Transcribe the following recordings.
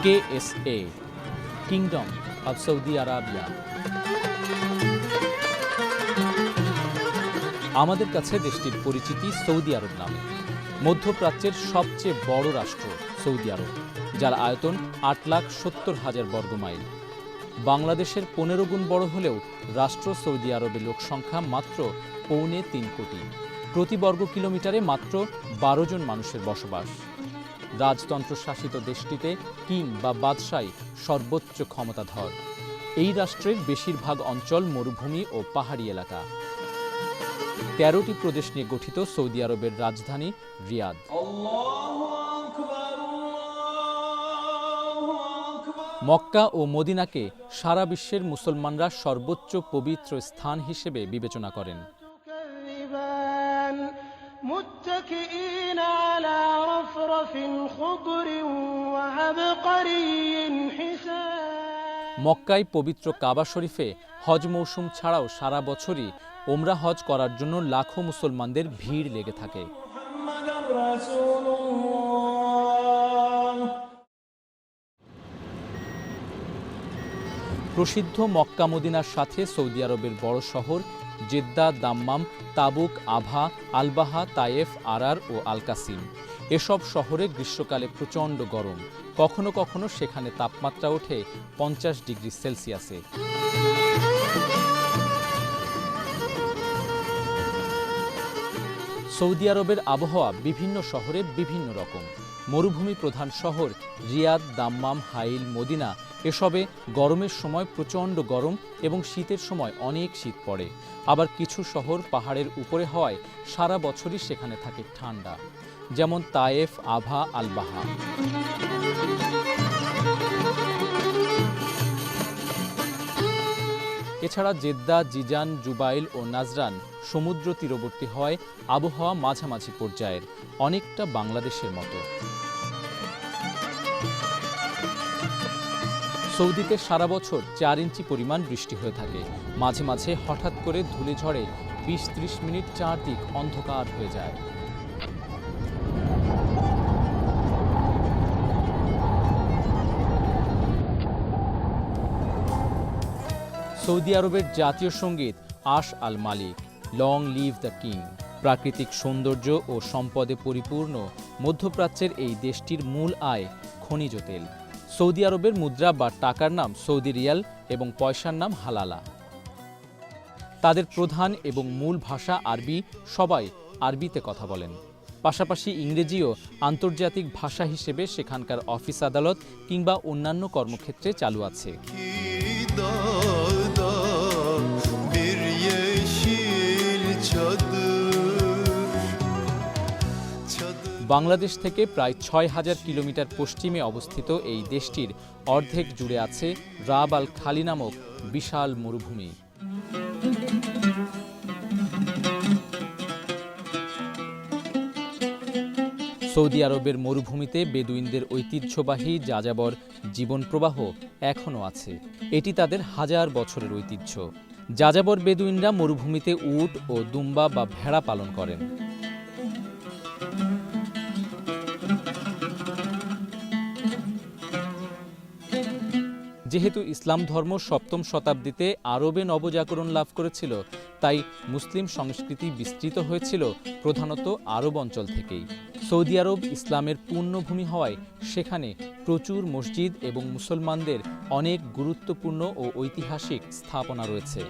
KSA, Kingdom of Saudi Arabia। আমাদের কাছে দেশটির পরিচিতি সৌদি আরব নামে। মধ্যপ্রাচ্যের সবচেয়ে বড় রাষ্ট্র সৌদি আরব, যার আয়তন 8,70,000 বর্গমাইল। বাংলাদেশের 15 গুণ বড় হলেও রাষ্ট্র সৌদি আরবের লোকসংখ্যা মাত্র 2.25 কোটি। প্রতি বর্গ কিলোমিটারে মাত্র 12 জন মানুষের বসবাস। রাজতন্ত্র শাসিত দেশটিতে কিং বা বাদশাহী সর্বোচ্চ ক্ষমতাধর। এই রাষ্ট্রের বেশিরভাগ অঞ্চল মরুভূমি ও পাহাড়ি এলাকা। 13টি প্রদেশ নিয়ে গঠিত সৌদি আরবের রাজধানী রিয়াদ। মক্কা ও মদিনাকে সারা বিশ্বের মুসলমানরা সর্বোচ্চ পবিত্র স্থান হিসেবে বিবেচনা করেন। মক্কায় পবিত্র কাবা শরীফে হজ মৌসুম ছাড়াও সারা বছরই ওমরা হজ করার জন্য লাখো মুসলমানদের ভিড় লেগে থাকে। প্রসিদ্ধ মক্কা মদিনার সাথে সৌদি আরবের বড় শহর জেদ্দা, দাম্মাম, তাবুক, আভা, আলবাহা, তায়েফ, আরার ও আল কাসিম। এসব শহরে গ্রীষ্মকালে প্রচণ্ড গরম, কখনো কখনো সেখানে তাপমাত্রা ওঠে 50 ডিগ্রি সেলসিয়াসে। সৌদি আরবের আবহাওয়া বিভিন্ন শহরে বিভিন্ন রকম। মরুভূমি প্রধান শহর রিয়াদ, দাম্মাম, হাইল, মদিনা এসবে গরমের সময় প্রচণ্ড গরম এবং শীতের সময় অনেক শীত পড়ে। আবার কিছু শহর পাহাড়ের উপরে হওয়ায় সারা বছরই সেখানে থাকে ঠান্ডা, যেমন তায়েফ, আভা, আলবাহা। এছাড়া জেদ্দা, জিজান, জুবাইল ও নাজরান সমুদ্র তীরবর্তী হওয়ায় আবহাওয়া মাঝামাঝি পর্যায়ের, অনেকটা বাংলাদেশের মতো। সৌদিতে সারা বছর 4 ইঞ্চি পরিমাণ বৃষ্টি হয়ে থাকে। মাঝে মাঝে হঠাৎ করে ধুলে ঝড়ে 20-30 মিনিট চারদিক অন্ধকার হয়ে যায়। সৌদি আরবের জাতীয় সঙ্গীত আশ আল মালিক, লং লিভ দ্য কিং। প্রাকৃতিক সৌন্দর্য ও সম্পদে পরিপূর্ণ মধ্যপ্রাচ্যের এই দেশটির মূল আয় খনিজ তেল। সৌদি আরবের মুদ্রা বা টাকার নাম সৌদি রিয়াল এবং পয়সার নাম হালালা। তাদের প্রধান এবং মূল ভাষা আরবি, সবাই আরবিতে কথা বলেন। পাশাপাশি ইংরেজিও আন্তর্জাতিক ভাষা হিসেবে সেখানকার অফিস আদালত কিংবা অন্যান্য কর্মক্ষেত্রে চালু আছে। বাংলাদেশ থেকে প্রায় 6,000 কিলোমিটার পশ্চিমে অবস্থিত এই দেশটির অর্ধেক জুড়ে আছে রাব আল খালি নামক বিশাল মরুভূমি। সৌদি আরবের মরুভূমিতে বেদুইনদের ঐতিহ্যবাহী যাযাবর জীবন প্রবাহ এখনও আছে। এটি তাদের হাজার বছরের ঐতিহ্য। যাযাবর বেদুইনরা মরুভূমিতে উট ও দুম্বা বা ভেড়া পালন করেন। যেহেতু ইসলাম ধর্ম 7ম শতাব্দীতে আরবে নবজাগরণ লাভ করেছিল, তাই মুসলিম সংস্কৃতি বিস্তৃত হয়েছিল প্রধানত আরব অঞ্চল থেকেই। সৌদি আরব ইসলামের পুণ্যভূমি হওয়ায় সেখানে প্রচুর মসজিদ এবং মুসলমানদের অনেক গুরুত্বপূর্ণ ও ঐতিহাসিক স্থাপনা রয়েছে।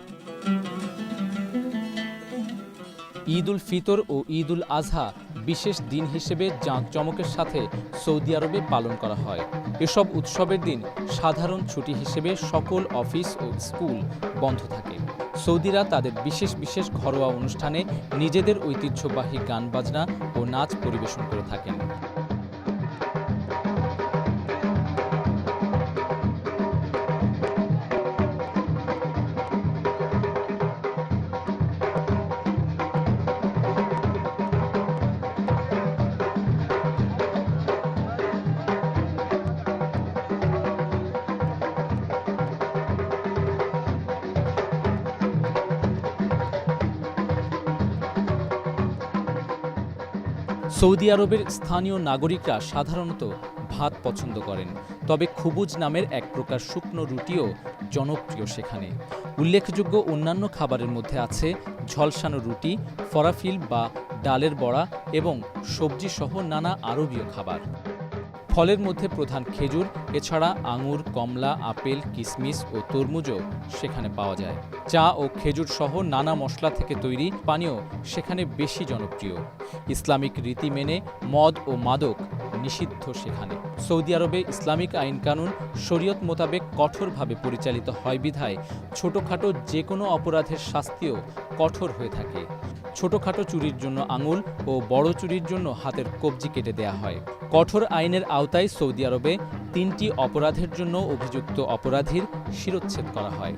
ঈদ উল ফিতর ও ঈদ উল আজহা বিশেষ দিন হিসেবে জাঁকজমকের সাথে সৌদি আরবে পালন করা হয়। এসব উৎসবের দিন সাধারণ ছুটি হিসেবে সকল অফিস ও স্কুল বন্ধ থাকে। সৌদিরা তাদের বিশেষ বিশেষ ঘরোয়া অনুষ্ঠানে নিজেদের ঐতিহ্যবাহী গান বাজনা ও নাচ পরিবেশন করে থাকেন। সৌদি আরবের স্থানীয় নাগরিকরা সাধারণত ভাত পছন্দ করেন, তবে খুবুজ নামের এক প্রকার শুকনো রুটিও জনপ্রিয় সেখানে। উল্লেখযোগ্য অন্যান্য খাবারের মধ্যে আছে ঝলসানো রুটি, ফরাফিল বা ডালের বড়া এবং সবজিসহ নানা আরবীয় খাবার। ফলের মধ্যে প্রধান খেজুর, এছাড়া আঙুর, কমলা, আপেল, কিশমিশ ও তরমুজও সেখানে পাওয়া যায়। চা ও খেজুর সহ নানা মশলা থেকে তৈরি পানীয় সেখানে বেশি জনপ্রিয়। ইসলামিক রীতি মেনে মদ ও মাদক নিষিদ্ধ সেখানে। সৌদি আরবে ইসলামিক আইনকানুন শরীয়ত মোতাবেক কঠোরভাবে পরিচালিত হয় বিধায় ছোটখাটো যে কোনো অপরাধের শাস্তিও কঠোর হয়ে থাকে। ছোটখাটো চুরির জন্য আঙুল ও বড় চুরির জন্য হাতের কবজি কেটে দেয়া হয়। কঠোর আইনের আওতায় সৌদি আরবে 3টি অপরাধের জন্য অভিযুক্ত অপরাধীর শিরোচ্ছেদ করা হয়।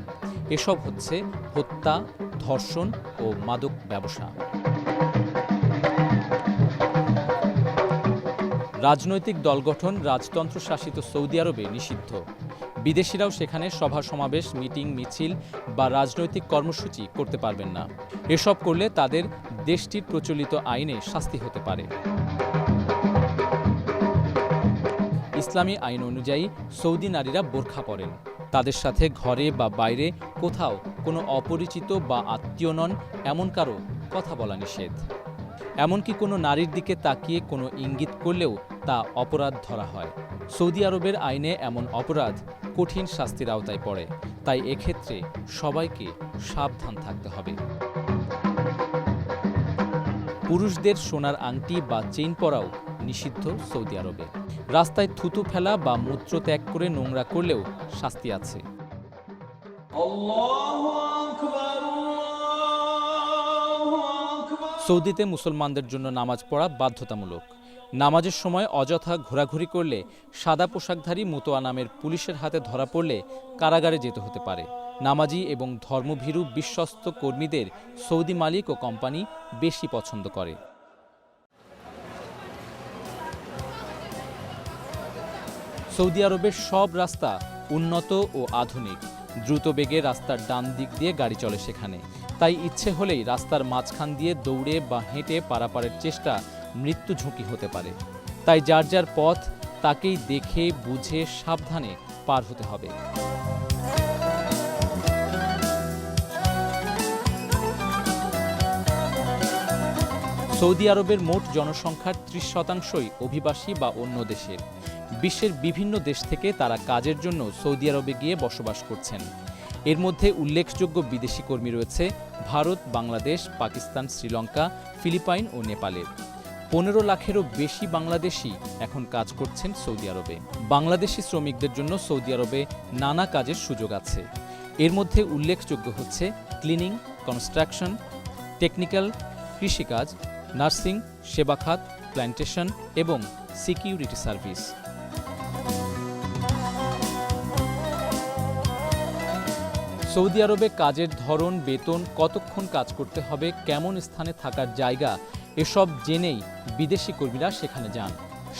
এসব হচ্ছে হত্যা, ধর্ষণ ও মাদক ব্যবসা। রাজনৈতিক দল গঠন রাজতন্ত্র শাসিত সৌদি আরবে নিষিদ্ধ। বিদেশিরাও সেখানে সভা সমাবেশ, মিটিং, মিছিল বা রাজনৈতিক কর্মসূচি করতে পারবেন না। এসব করলে তাদের দেশটির প্রচলিত আইনে শাস্তি হতে পারে। ইসলামী আইন অনুযায়ী সৌদি নারীরা বোরখা পরেন। তাদের সাথে ঘরে বা বাইরে কোথাও কোনো অপরিচিত বা আত্মীয় নন এমন কারো কথা বলা নিষেধ। এমনকি কোনো নারীর দিকে তাকিয়ে কোনো ইঙ্গিত করলেও তা অপরাধ ধরা হয়। সৌদি আরবের আইনে এমন অপরাধ কঠিন শাস্তির আওতায় পড়ে, তাই এক্ষেত্রে সবাইকে সাবধান থাকতে হবে। পুরুষদের সোনার আংটি বা চেইন পরাও নিষিদ্ধ সৌদি আরবে। রাস্তায় থুতু ফেলা বা মূত্র ত্যাগ করে নোংরা করলেও শাস্তি আছে। সৌদিতে মুসলমানদের জন্য নামাজ পড়া বাধ্যতামূলক। নামাজের সময় অযথা ঘোরাঘুরি করলে সাদা পোশাকধারী মুতোয়া নামের পুলিশের হাতে ধরা পড়লে কারাগারে যেতে হতে পারে। নামাজি এবং ধর্মভীরু বিশ্বস্ত কর্মীদের সৌদি মালিক ও কোম্পানি বেশি পছন্দ করে। সৌদি আরবের সব রাস্তা উন্নত ও আধুনিক। দ্রুত বেগে রাস্তার ডান দিক দিয়ে গাড়ি চলে সেখানে, তাই ইচ্ছে হলেই রাস্তার মাঝখান দিয়ে দৌড়ে বা হেঁটে পারাপারের চেষ্টা মৃত্যু ঝুঁকি হতে পারে। তাই যার যার পথ তাকেই দেখে বুঝে সাবধানে পার হতে হবে। সৌদি আরবের মোট জনসংখ্যার 30% অভিবাসী বা অন্য দেশের। বিশ্বের বিভিন্ন দেশ থেকে তারা কাজের জন্য সৌদি আরবে গিয়ে বসবাস করছেন। এর মধ্যে উল্লেখযোগ্য বিদেশি কর্মী রয়েছে ভারত, বাংলাদেশ, পাকিস্তান, শ্রীলঙ্কা, ফিলিপাইন ও নেপালের। 15 লাখেরও বেশি বাংলাদেশি এখন কাজ করছেন সৌদি আরবে। বাংলাদেশি শ্রমিকদের জন্য সৌদি আরবে নানা কাজের সুযোগ আছে। এর মধ্যে উল্লেখযোগ্য হচ্ছে ক্লিনিং, কনস্ট্রাকশন, টেকনিক্যাল, কৃষিকাজ, নার্সিং, সেবা খাত, প্ল্যান্টেশন এবং সিকিউরিটি সার্ভিস। সৌদি আরবে কাজের ধরন, বেতন, কতক্ষণ কাজ করতে হবে, কেমন স্থানে থাকার জায়গা এসব জেনেই বিদেশি কর্মীরা সেখানে যান।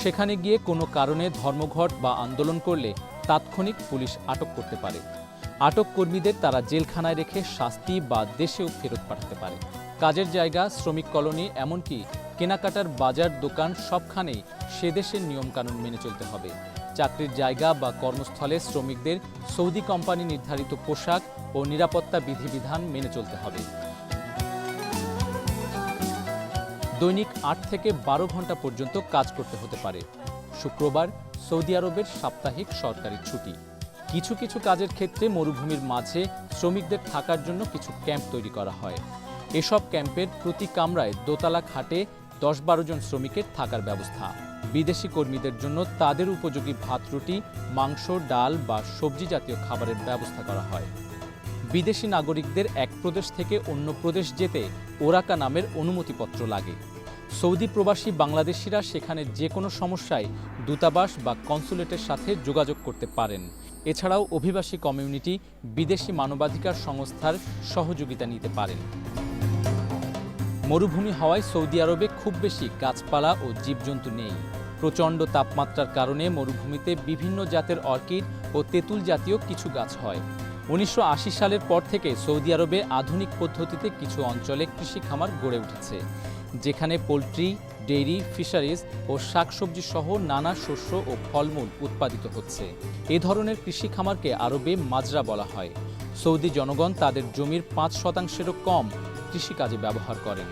সেখানে গিয়ে কোনো কারণে ধর্মঘট বা আন্দোলন করলে তাৎক্ষণিক পুলিশ আটক করতে পারে। আটক কর্মীদের তারা জেলখানায় রেখে শাস্তি বা দেশেও ফেরত পাঠাতে পারে। কাজের জায়গা, শ্রমিক কলোনি, এমনকি কেনাকাটার বাজার, দোকান সবখানেই সে দেশের নিয়মকানুন মেনে চলতে হবে। চাকরির জায়গা বা কর্মস্থলে শ্রমিকদের সৌদি কোম্পানি নির্ধারিত পোশাক ও নিরাপত্তা বিধিবিধান মেনে চলতে হবে। দৈনিক 8 থেকে 12 ঘন্টা পর্যন্ত কাজ করতে হতে পারে। শুক্রবার সৌদি আরবের সাপ্তাহিক সরকারি ছুটি। কিছু কিছু কাজের ক্ষেত্রে মরুভূমির মাঝে শ্রমিকদের থাকার জন্য কিছু ক্যাম্প তৈরি করা হয়। এসব ক্যাম্পের প্রতি কামরায় দোতলা খাটে 10-12 জন শ্রমিকের থাকার ব্যবস্থা। বিদেশি কর্মীদের জন্য তাদের উপযোগী ভাত, রুটি, মাংস, ডাল বা সবজি জাতীয় খাবারের ব্যবস্থা করা হয়। বিদেশি নাগরিকদের এক প্রদেশ থেকে অন্য প্রদেশ যেতে ওরাকা নামের অনুমতিপত্র লাগে। সৌদি প্রবাসী বাংলাদেশিরা সেখানে যে কোনো সমস্যায় দূতাবাস বা কনসুলেটের সাথে যোগাযোগ করতে পারেন। এছাড়াও অভিবাসী কমিউনিটি বিদেশি মানবাধিকার সংস্থার সহযোগিতা নিতে পারেন। মরুভূমি হওয়ায় সৌদি আরবে খুব বেশি গাছপালা ও জীবজন্তু নেই। প্রচণ্ড তাপমাত্রার কারণে মরুভূমিতে বিভিন্ন জাতের অর্কিড ও তেঁতুল জাতীয় কিছু গাছ হয়। 1980 সালের পর থেকে সৌদি আরবে আধুনিক পদ্ধতিতে কিছু অঞ্চলে কৃষি খামার গড়ে উঠেছে, যেখানে পোলট্রি, ডেইরি, ফিশারিজ ও শাকসবজি সহ নানা শস্য ও ফলমূল উৎপাদিত হচ্ছে। এ ধরনের কৃষি খামারকে আরবে মাজরা বলা হয়। সৌদি জনগণ তাদের জমির ৫%-এরও কম কৃষিকাজে ব্যবহার করেন।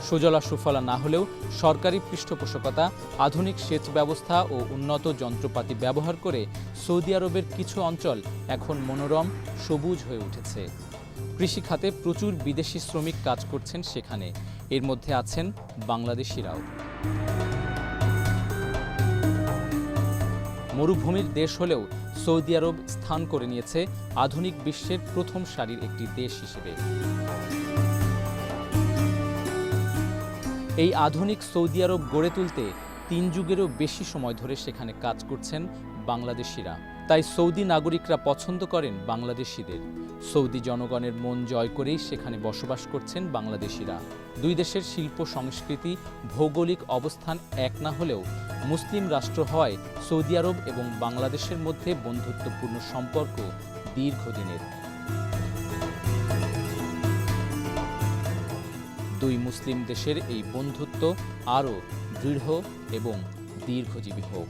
সুজলা সুফলা না হলেও সরকারি পৃষ্ঠপোষকতা, আধুনিক সেচ ব্যবস্থা ও উন্নত যন্ত্রপাতি ব্যবহার করে সৌদি আরবের কিছু অঞ্চল এখন মনোরম সবুজ হয়ে উঠেছে। কৃষি খাতে প্রচুর বিদেশি শ্রমিক কাজ করছেন সেখানে, এর মধ্যে আছেন বাংলাদেশিরাও। মরুভূমির দেশ হলেও সৌদি আরব স্থান করে নিয়েছে আধুনিক বিশ্বের প্রথম সারির একটি দেশ হিসেবে। এই আধুনিক সৌদি আরব গড়ে তুলতে ৩ যুগেরও বেশি সময় ধরে সেখানে কাজ করছেন বাংলাদেশিরা। তাই সৌদি নাগরিকরা পছন্দ করেন বাংলাদেশিদের। সৌদি জনগণের মন জয় করেই সেখানে বসবাস করছেন বাংলাদেশিরা। দুই দেশের শিল্প সংস্কৃতি, ভৌগোলিক অবস্থান এক না হলেও মুসলিম রাষ্ট্র হওয়ায় সৌদি আরব এবং বাংলাদেশের মধ্যে বন্ধুত্বপূর্ণ সম্পর্ক দীর্ঘদিনের। দুই মুসলিম দেশের এই বন্ধুত্ব আরও দৃঢ় এবং দীর্ঘজীবী হোক।